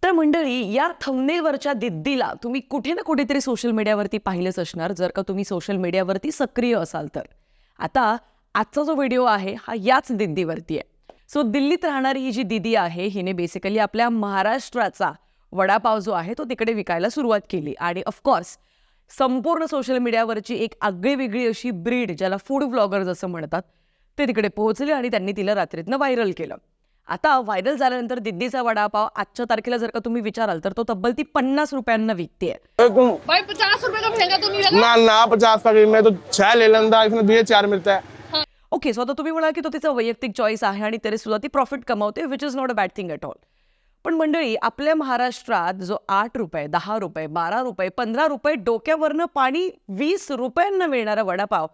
तर मंडळी, या थंबनेलवरच्या दिद्दीला तुम्ही कुठे ना कुठेतरी सोशल मीडियावरती पाहिलंच असणार, जर का तुम्ही सोशल मीडियावरती सक्रिय असाल तर. आता आजचा जो व्हिडिओ आहे हा याच दिद्दीवरती आहे. सो दिल्लीत राहणारी ही जी दिदी आहे, हिने बेसिकली आपल्या महाराष्ट्राचा वडापाव जो आहे तो तिकडे विकायला सुरुवात केली. आणि ऑफकोर्स संपूर्ण सोशल मीडियावरची एक आगळीवेगळी अशी ब्रीड, ज्याला फूड ब्लॉगर्स असं म्हणतात, ते तिकडे पोहोचले आणि त्यांनी तिला रात्रीतनं व्हायरल केलं. आता व्हायरल झाल्यानंतर दिद्दीचा वडापाव आजच्या तारखेला जर का तुम्ही विचाराल तर तो तब्बल ती 50 रुपयांना विकते. भाई 50 रुपए का महंगा तो नहीं लगा ना ना 50 का मैं तो 6 ले लेंदा, इसमें दिए 4 मिलता है. ओके, सो आता तुम्ही म्हणाल की तो तिचा वैयक्तिक चॉईस आहे आणि तरी सुद्धा ती प्रॉफिट कमावते, which is not a bad thing at all. पण मंडळी, आपल्या महाराष्ट्रात जो 8 रुपये, 10 रुपये, 12 रुपये, 15 रुपये डोक्यावरनं पाणी 20 रुपयांना मिळणारा वडापाव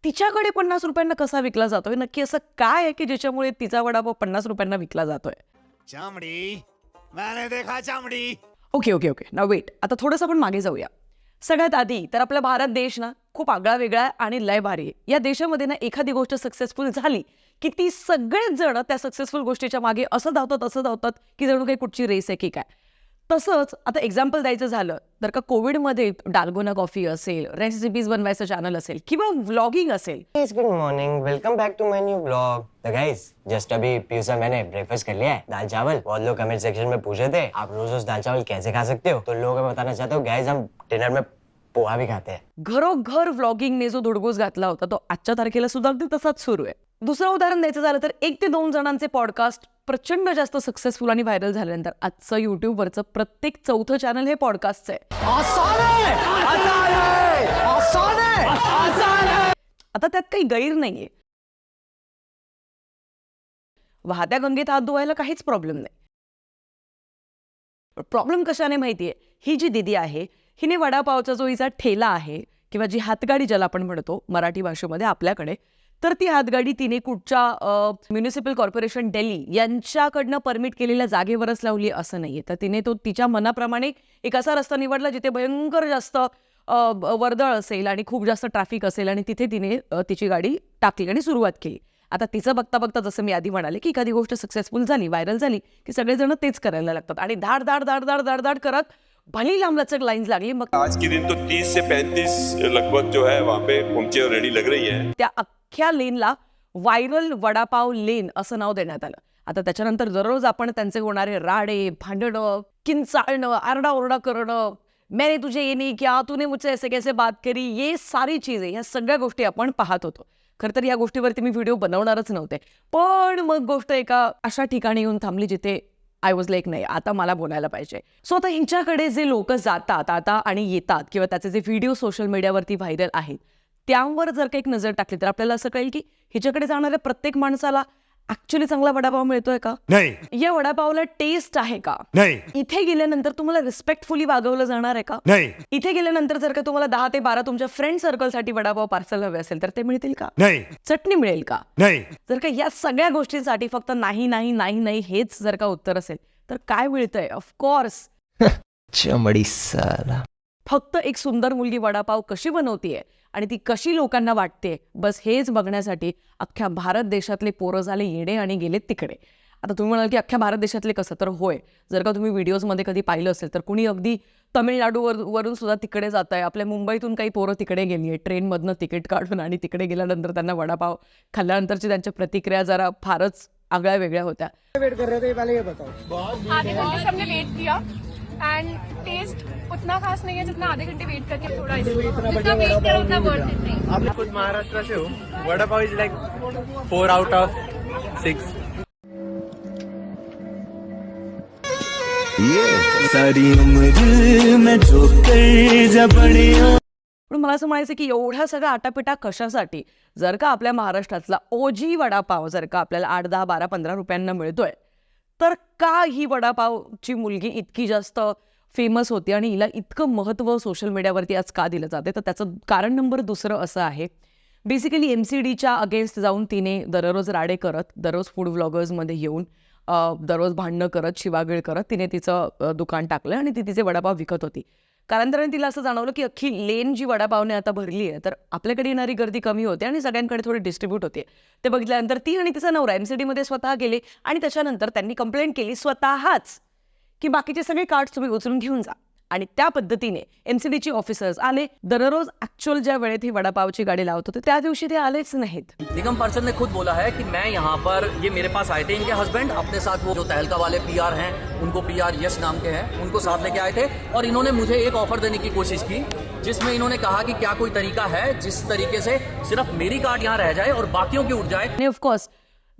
तिच्याकडे 50 रुपयांना कसा विकला जातोय? नक्की असं काय आहे की ज्याच्यामुळे तिचा वडापाव 50 रुपयांना विकला जातोय? चामडी, मैंने देखा चामडी. ओके ओके ओके, नाव वेट. आता थोडंसं आपण मागे जाऊया. सगळ्यात आधी तर आपला भारत देश ना खूप आगळा वेगळा आहे आणि लय भारी आहे. या देशामध्ये ना एखादी गोष्ट सक्सेसफुल झाली की ती सगळेच जण त्या सक्सेसफुल गोष्टीच्या मागे असं धावतात की जणू काही कुठची रेस आहे की काय. तसंच आता एक्झाम्पल द्यायचं झालं तर का कोविडमध्ये डाल्गोना कॉफी असेल, रेसिपीज बनवायचं चॅनल असेल किंवा व्लॉगिंग असेल. Guys, good morning. Welcome back to my new vlog. तो guys, just अभी पीयूष और मैंने ब्रेकफास्ट कर लिया है, दाल चावल. बहुत लोग कमेंट सेक्शन में पूछे थे आप रोज रोज दाल चावल कैसे खा सकते हो, तो लोगों को मैं बताना चाहता हूँ गाइस, हम डिनर में पोहा भी खाते हैं. घरोघर व्लॉगिंगने जो धुडगूस घातला होता तो आजच्या तारखेला सुद्धा अगदी तसाच सुरू आहे. दुसरं उदाहरण द्यायचं झालं तर 1 ते 2 जणांचे पॉडकास्ट प्रचंड जास्त सक्सेसफुल आणि व्हायरल झाल्यानंतर आजचं युट्यूबवरचं प्रत्येक 4थं चॅनल हे पॉडकास्टचं आहे. आता त्यात काही गैर नाहीये. वाहत्या गंगेत हात धुवायला काहीच प्रॉब्लेम नाही. प्रॉब्लेम कशाने माहितीये? ही जी दिदी आहे हिने वडापावचा जो हिचा ठेला आहे किंवा जी हातगाडी ज्याला आपण म्हणतो मराठी भाषेमध्ये आपल्याकडे, तर ती हातगाडी तिने कुठच्या म्युनिसिपल कॉर्पोरेशन दिल्ली यांच्याकडनं परमिट केलेल्या जागेवरच लावली असं नाहीये. तर तिने तो तिच्या मनाप्रमाणे एक असा रस्ता निवडला जिथे भयंकर जास्त वर्दळ असेल आणि खूप जास्त ट्रॅफिक असेल आणि तिथे तिने तिची गाडी टाकली आणि सुरुवात केली. आता तिचं बघता बघता जसं मी आधी म्हणाले की एखादी गोष्ट सक्सेसफुल झाली, व्हायरल झाली की सगळेजण तेच करायला लागतात आणि धाड धाड धाड धाड धाड धाड करत भली लांबलचक लाईन्स लागली. मग आज के दिन तो 30 से 35 लगभग जो है वहाँ पे पंक्चर रेडी लग रही है. त्या अख्ख्या लेनला व्हायरल वडापाव लेन असं नाव देण्यात आलं. आता त्याच्यानंतर दररोज आपण त्यांचे होणारे राडे, भांडणं, किंचाळणं, आरडाओरडा करणं, मैंने तुझे ये नहीं किया, तूने मुझसे ऐसे कैसे बात करी, ये सारी चीजें, ह्या सगळ्या गोष्टी आपण पाहत होतो. खरं तर या गोष्टीवरती मी व्हिडिओ बनवणारच नव्हते, पण मग गोष्ट एका अशा ठिकाणी येऊन थांबली जिथे आय वॉज लाईक नाही, आता मला बोलायला पाहिजे. सो आता हिंच्याकडे जे लोक जातात आता आणि येतात किंवा त्याचे जे व्हिडिओ सोशल मीडियावरती व्हायरल आहेत त्यावर जर का एक नजर टाकली तर आपल्याला असं कळेल की हिच्याकडे जाणाऱ्या प्रत्येक माणसाला ऍक्च्युली चांगला वडापाव मिळतोय का? नहीं या वडापावला टेस्ट आहे का? नहीं इथे गेल्यानंतर तुम्हाला रिस्पेक्टफुली वागवलं जाणार आहे का? नहीं इथे गेल्यानंतर जर का तुम्हाला 10 ते 12 तुमच्या फ्रेंड सर्कलसाठी वडापाव पार्सल हवे असेल तर ते मिळतील का? नहीं चटणी मिळेल का? नहीं जर का या सगळ्या गोष्टींसाठी फक्त नाही नाही नाही नाही हेच जर का उत्तर असेल तर काय मिळतंय? ऑफकोर्स चमड़ी साला. फक्त एक सुंदर मुलगी वडापाव कशी बनवतीये आणि ती कशी लोकांना वाटते, बस हेच बघण्यासाठी अख्ख्या भारत देशातले पोरं झाले येणे आणि गेले तिकडे. आता तुम्ही म्हणाल की अख्ख्या भारत देशातले कसं? तर होय, जर का तुम्ही व्हिडिओजमध्ये कधी पाहिलं असेल तर कुणी अगदी वरून सुद्धा तिकडे जात आहे. आपल्या मुंबईतून काही पोरं तिकडे गेली आहे ट्रेनमधनं तिकीट काढून आणि तिकडे गेल्यानंतर त्यांना वडापाव खाल्ल्यानंतरची त्यांच्या प्रतिक्रिया जरा फारच आगळ्या वेगळ्या होत्या. आधे घंटे से हमने वेट किया एंड टेस्ट उतना खास नहीं है जितना आधे घंटे वेट करके थोड़ा जितना वेट करा उतना वर्थ इट नहीं. आप खुद महाराष्ट्र से हो. Vada pav is like 4 out of 6. सारी उम्र मैं जो कर जबड़िया. पण मला असं म्हणायचं की एवढा सगळा आटापिटा कशासाठी? जर का आपल्या महाराष्ट्रातला ओजी वडापाव जर का आपल्याला 8, 10, 12, 15 रुपयांना मिळतोय तर का ही वडापावची मुलगी इतकी जास्त फेमस होती आणि हिला इतकं महत्त्व सोशल मीडियावरती आज का दिलं जाते? तर त्याचं कारण नंबर दुसरं असं आहे. बेसिकली MCDच्या अगेन्स्ट जाऊन तिने दररोज राडे करत, दररोज फूड व्लॉगर्समध्ये येऊन दररोज भांडणं करत, शिवागीळ करत तिने तिचं दुकान टाकलं आणि ती तिचे वडापाव विकत होती. कालांतराने तिला असं जाणवलं की अख्खी लेन जी वडापावने आता भरली आहे तर आपल्याकडे येणारी गर्दी कमी होते आणि सगळ्यांकडे थोडी डिस्ट्रीब्यूट होते. ते बघितल्यानंतर ती आणि तिचा नवरा MCDमध्ये स्वतः गेले आणि त्याच्यानंतर त्यांनी कंप्लेंट केली स्वतःच की बाकीचे सगळे कार्ड्स तुम्ही उचलून घेऊन जा. आणि त्या पद्धतीने MCDचे ऑफिसर्स आले. दररोज ऍक्च्युअल ज्या वेळेत ही वडापावची गाडी लावत होते त्या दिवशी ते आलेच नाहीत. निगम पार्षद ने खुद बोला है कि मैं यहाँ पर, ये मेरे पास आए थे इनके हस्बैंड, अपने साथ वो जो तहलका वाले PR हैं, उनको PR यश नाम के हैं, उनको साथ लेके आए थे. और इन्होंने मुझे एक ऑफर देने की कोशिश की जिसमें इन्होंने कहा कि क्या कोई तरीका है जिस तरीके से सिर्फ मेरी कार्ड यहाँ रह जाए और बाकियों की उठ जाए. आणि ऑफकोर्स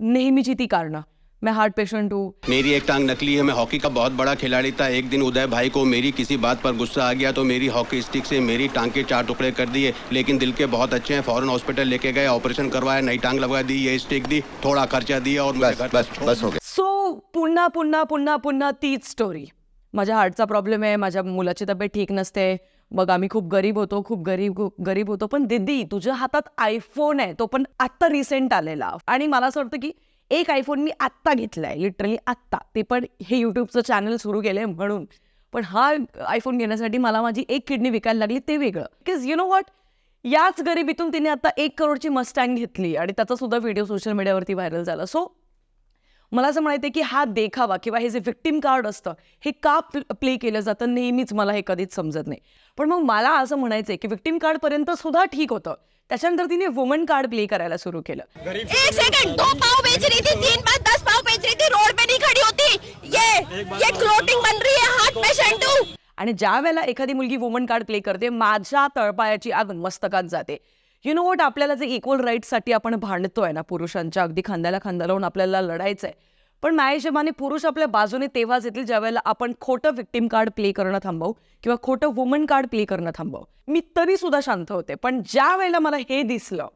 नेहमीची ती कारणं, मैं हार्ट पेशंट हूँ, मेरी एक टांग नकली है, मैं हॉकी का बहुत बड़ा खिलाड़ी था. एक दिन उदय भाई को मेरी किसी बात पर गुस्सा आ गया तो मेरी हॉकी स्टिक से मेरी टांग के 4 टुकड़े कर दिए. लेकिन दिल के बहुत अच्छे हैं, फौरन हॉस्पिटल लेके गए, ऑपरेशन करवाया, नई टांग लगवा दी, ये स्टिक दी, थोड़ा खर्चा दिया और बस हो गया. सो पुन्हा पुन्हा पुन्हा पुन्हा तीच स्टोरी. माझ्या हार्टचा प्रॉब्लेम आहे, माझ्या मुलाची तब्येत ठीक नसते, मग आम्ही खूप गरीब होतो. पण दीदी तुझ्या हातात आयफोन आहे, तो पण आत्ता रिसेंट आलेला. आणि मला असं वाटतं की एक आयफोन मी आत्ता घेतलाय, लिटरली आत्ता, ते पण हे यूट्यूबचं चॅनल सुरू केलंय म्हणून. पण हा आयफोन घेण्यासाठी मला माझी एक किडनी विकायला लागली, ते वेगळं. बिकॉज यु नो व्हॉट, याच गरिबीतून तिने आता 1 करोडची मस्टँग घेतली आणि त्याचा सुद्धा व्हिडिओ सोशल मीडियावरती व्हायरल झाला. सो मला असं म्हणायचं की हा देखावा किंवा हे जे विक्टिम कार्ड असतं हे का प्ले केलं जातं नेहमीच मला हे कधीच समजत नाही. पण मग मला असं म्हणायचंय की विक्टिम कार्डपर्यंत सुद्धा ठीक होतं, त्याच्यानंतर तिने वुमन कार्ड प्ले करायला सुरू केलं. 1 सेकंड, 2 पाव बेच रही थी, 3 पाव 10 पाव बेच रही थी, रोड पे नहीं खड़ी होती. ये क्लोटिंग बन रही है, हार्ट पेशेंट हूँ. आणि ज्या वेळेला एखादी मुलगी वुमन कार्ड प्ले करते, माझ्या तळपायाची आग मस्तकात जाते. यु नो वॉट, आपल्याला जे इक्वल राईट्ससाठी आपण भांडतोय ना, पुरुषांच्या अगदी खांद्याला खांदा लावून आपल्याला लढायचंय, पण माझ्या हिशोबाने पुरुष आपल्या बाजूने तेव्हाच येतील ज्या वेळेला आपण खोटं विक्टिम कार्ड प्ले करणं थांबवू किंवा खोटं वुमन कार्ड प्ले करणं थांबवू. मी तरी सुद्धा शांत होते, पण ज्या वेळेला मला हे दिसलं,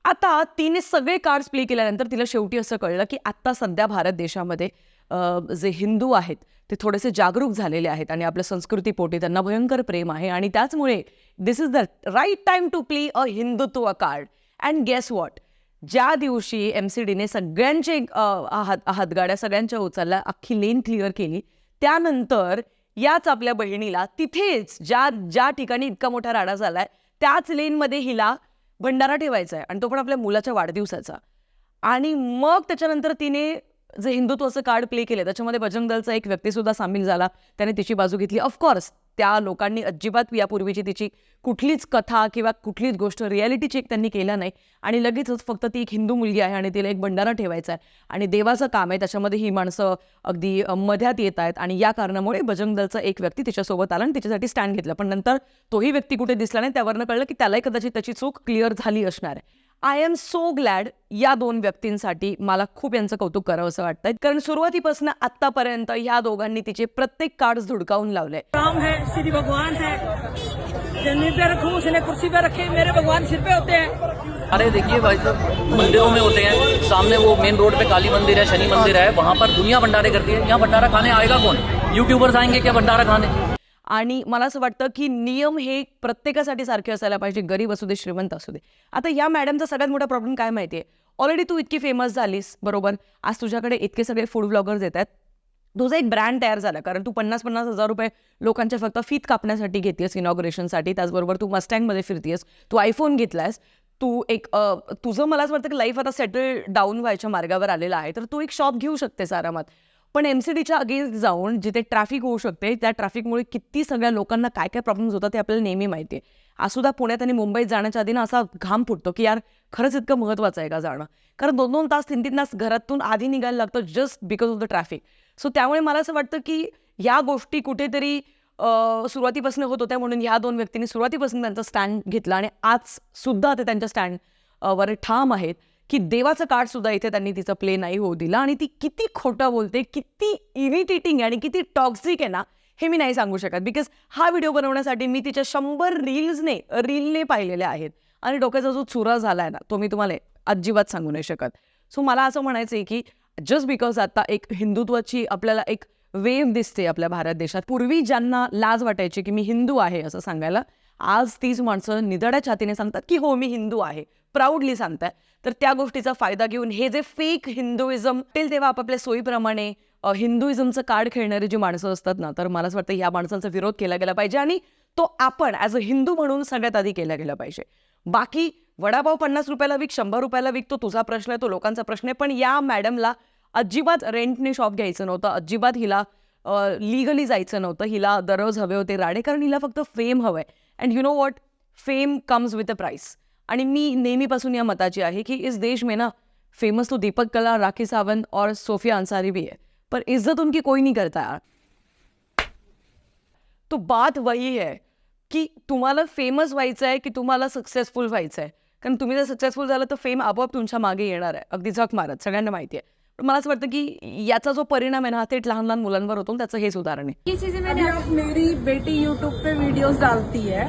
आता तिने सगळे कार्ड्स प्ले केल्यानंतर तिला शेवटी असं कळलं की आत्ता सध्या भारत देशामध्ये जे हिंदू आहेत ते थोडेसे जागरूक झालेले आहेत आणि आपल्या संस्कृतीपोटी त्यांना भयंकर प्रेम आहे आणि त्याचमुळे this is the right time to play a Hindutva card. And guess what, ज्या दिवशी MCDने सगळ्यांचे हातगाड्या सगळ्यांच्या उचलल्या, अख्खी लेन क्लिअर केली, त्यानंतर याच आपल्या बहिणीला तिथेच ज्या ठिकाणी इतका मोठा राडा झालाय त्याच लेनमध्ये हिला भंडारा ठेवायचा आहे आणि तो पण आपल्या मुलाच्या वाढदिवसाचा. आणि मग त्याच्यानंतर तिने जे हिंदुत्वाचं कार्ड प्ले केले त्याच्यामध्ये बजरंग दलचा एक व्यक्तीसुद्धा सामील झाला, त्याने तिची बाजू घेतली. ऑफकोर्स त्या लोकांनी अजिबात यापूर्वीची तिची कुठलीच कथा किंवा कुठलीच गोष्ट रिॲलिटी चेक त्यांनी केला नाही आणि लगेचच फक्त ती एक हिंदू मुलगी आहे आणि तिला एक भंडारा ठेवायचा आहे आणि देवाचं काम आहे, त्याच्यामध्ये ही माणसं अगदी मध्यात येत आहेत आणि या कारणामुळे बजरंग दलचा एक व्यक्ती तिच्यासोबत आला आणि तिच्यासाठी स्टँड घेतला. पण नंतर तोही व्यक्ती कुठे दिसला नाही, त्यावरनं कळलं की त्यालाही कदाचित त्याची चूक क्लिअर झाली असणार आहे. आय एम सो ग्लॅड या 2 व्यक्तींसाठी मला खूप यांचं कौतुक करावं असं वाटतंय, कारण सुरुवातीपासून आत्तापर्यंत ह्या दोघांनी तिचे प्रत्येक कार्ड धुडकावून लावले. राम है, श्री भगवान है, जमीन पे रखूं उसने कुर्सी पे रखे, मेरे भगवान सिर पे होते हैं. अरे देखिए भाई साहब, मंदिरों में होते हैं, सामने वो मेन रोड पे काली मंदिर है, शनि मंदिर है, वहाँ पर दुनिया भंडारे करती है. यहाँ भंडारा खाने आएगा कौन? यूट्यूबर्स आएंगे क्या भंडारा खाने? आणि मला असं वाटतं की नियम हे प्रत्येकासाठी सारखे असायला पाहिजे, गरीब असू दे श्रीमंत असू दे. आता या मॅडमचा सगळ्यात मोठा प्रॉब्लेम काय माहितीये, ऑलरेडी तू इतकी फेमस झालीस, बरोबर, आज तुझ्याकडे इतके सगळे फूड ब्लॉगर्स येतात, तुझा एक ब्रँड तयार झाला, कारण तू 50-50 हजार रुपये लोकांच्या फक्त फीत कापण्यासाठी घेतेस इनॉग्रेशनसाठी, त्याचबरोबर तू मस्टँगमध्ये फिरतेस, तू आयफोन घेतलायस, तू एक तुझं मला असं वाटतं की लाईफ आता सेटल डाऊन व्हायच्या मार्गावर आलेला आहे, तर तू एक शॉप घेऊ शकतेस आरामात. पण MCDच्या अगेन्स्ट जाऊन जिथे ट्रॅफिक होऊ शकते, त्या ट्रॅफिकमुळे किती सगळ्या लोकांना काय काय प्रॉब्लेम्स होतात ते आपल्याला नेहमी माहिती आहे. आज सुद्धा पुण्यात आणि मुंबईत जाण्याच्या आधी ना असा घाम फुटतो की यार खरंच इतकं महत्त्वाचं आहे का जाणं, कारण 2-2 तास 3-3 तास घरातून आधी निघायला लागतं just because of the traffic. So त्यामुळे मला असं वाटतं की या गोष्टी कुठेतरी सुरुवातीपासून होत होत्या, म्हणून ह्या 2 व्यक्तींनी सुरुवातीपासून त्यांचा स्टँड घेतला आणि आज सुद्धा ते त्यांच्या स्टँडवर ठाम आहेत की देवाचं कार्ड सुद्धा इथे त्यांनी तिचं प्ले नाही होऊ दिला. आणि ती किती खोटं बोलते, किती इरिटेटिंग आणि किती टॉक्सिक आहे ना, हे मी नाही सांगू शकत, बिकॉज हा व्हिडिओ बनवण्यासाठी मी तिच्या 100 रीलने पाहिलेल्या आहेत आणि डोक्याचा जो चुरा झाला आहे ना, तो मी तुम्हाला अजिबात सांगू नाही शकत. सो मला असं म्हणायचं आहे की जस्ट बिकॉज आता एक हिंदुत्वाची आपल्याला एक वेव दिसते आपल्या भारत देशात, पूर्वी ज्यांना लाज वाटायची की मी हिंदू आहे असं सांगायला, आज तीच माणसं निधड्या छातीने सांगतात की हो मी हिंदू आहे, प्राऊडली सांगताय. तर त्या गोष्टीचा फायदा घेऊन हे जे फेक हिंदुइझम तेव्हा आपापल्या सोयीप्रमाणे हिंदुइझमचं कार्ड खेळणारी जी माणसं असतात ना, तर मला असं वाटतं ह्या माणसांचा विरोध केला गेला पाहिजे आणि तो आपण ॲज अ हिंदू म्हणून सगळ्यात आधी केला गेला पाहिजे. बाकी वडापाव 50 रुपयाला विक, 100 रुपयाला विक, तो तुझा प्रश्न आहे, तो लोकांचा प्रश्न आहे. पण या मॅडमला अजिबात रेंटने शॉप घ्यायचं नव्हतं, अजिबात हिला लिगली जायचं नव्हतं, हिला दररोज हवे होते राडे, कारण हिला फक्त फेम हवं आहे. And you know what, fame comes with a price. आणि मी नेहमीपासून या मताची आहे की इस देश में ना फेमस तो दीपक कला, राखी सावंत और सोफिया अंसारी भी है, पर इज्जत उनकी कोई नहीं करता यार. तो बात वही है की तुम्हाला फेमस व्हायचं आहे की तुम्हाला सक्सेसफुल व्हायचं आहे. कारण तुम्ही जर सक्सेसफुल झालं तर फेम आपोआप तुमच्या मागे येणार आहे, अगदी झक मारत, सगळ्यांना माहिती आहे. पण मला असं वाटतं की याचा जो परिणाम आहे ना, थेट लहान लहान मुलांवर होतो, त्याचं हेच उदाहरण आहे. ये चीजें मैंने अब मेरी बेटी यूट्यूब पे वीडियोस डालती है,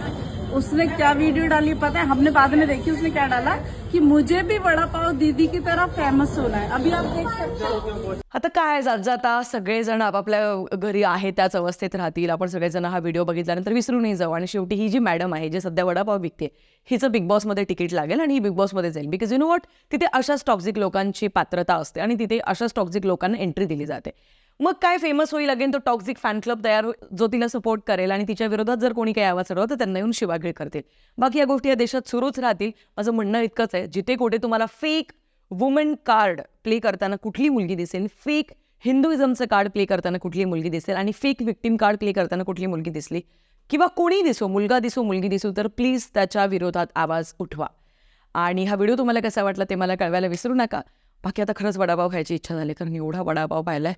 उसने क्या वीडियो डाली पता है, हमने बाद में देखी, उसने क्या डाला कि मुझे भी वड़ा पाव दीदी की तरह फेमस होना है. अभी आप देख सकते हो. आता काय जाता सगळेजण आपापल्या घरी आहे त्याच अवस्थेत राहतील. आपण सगळेजण हा व्हिडिओ बघितल्यानंतर विसरूनही जाऊ. आणि शेवटी ही जी मॅडम आहे, जे सध्या वडापाव विकते, हिचं बिग बॉसमध्ये तिकीट लागेल आणि ही बिग बॉसमध्ये जाईल. बिकॉज यू नो वॉट, तिथे अशाच टॉक्झिक लोकांची पात्रता असते आणि तिथे अशाच टॉक्झिक लोकांना एंट्री दिली जाते. मग काय फेमस होईल, अगेन तो टॉक्झिक फॅन क्लब तयार होईल, जो तिला सपोर्ट करेल आणि तिच्या विरोधात जर कोणी काही आवाज चढवलं तर त्यांना येऊन शिवागीळ करतील. बाकी या गोष्टी या देशात सुरूच राहतील. माझं म्हणणं इतकंच आहे, जिथे कुठे तुम्हाला फेक वुमन कार्ड प्ले करताना कुठली मुलगी दिसेल, फेक हिंदुइझमचं कार्ड प्ले करताना कुठली मुलगी दिसेल आणि फेक विक्टिम कार्ड प्ले करताना कुठली मुलगी दिसली, किंवा कोणी दिसो, मुलगा दिसो मुलगी दिसो, तर प्लीज त्याच्या विरोधात आवाज उठवा. आणि हा व्हिडिओ तुम्हाला कसा वाटला ते मला कळवायला विसरू नका. बाकी आता खरंच वडापाव खायची इच्छा झाली, कारण एवढा वडापाव पाहिलाय,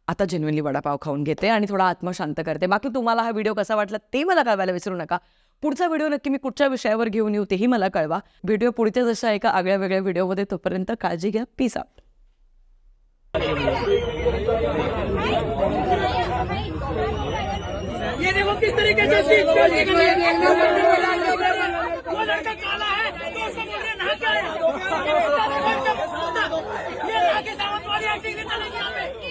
आता जेन्युइनली वडापाव खाऊन घेते आणि थोडा आत्मा शांत करते. बाकी तुम्हाला हा व्हिडिओ कसा वाटला ते मला कळवायला विसरू नका. पुढचा व्हिडिओ नक्की मी कुठच्या विषयावर घेऊन येऊ तेही मला कळवा. व्हिडिओ पुढच्या जशा एका आगळ्या वेगळ्या व्हिडिओमध्ये, तोपर्यंत काळजी घ्या. Peace out. ये देखो किस तरीके से वो लड़का काला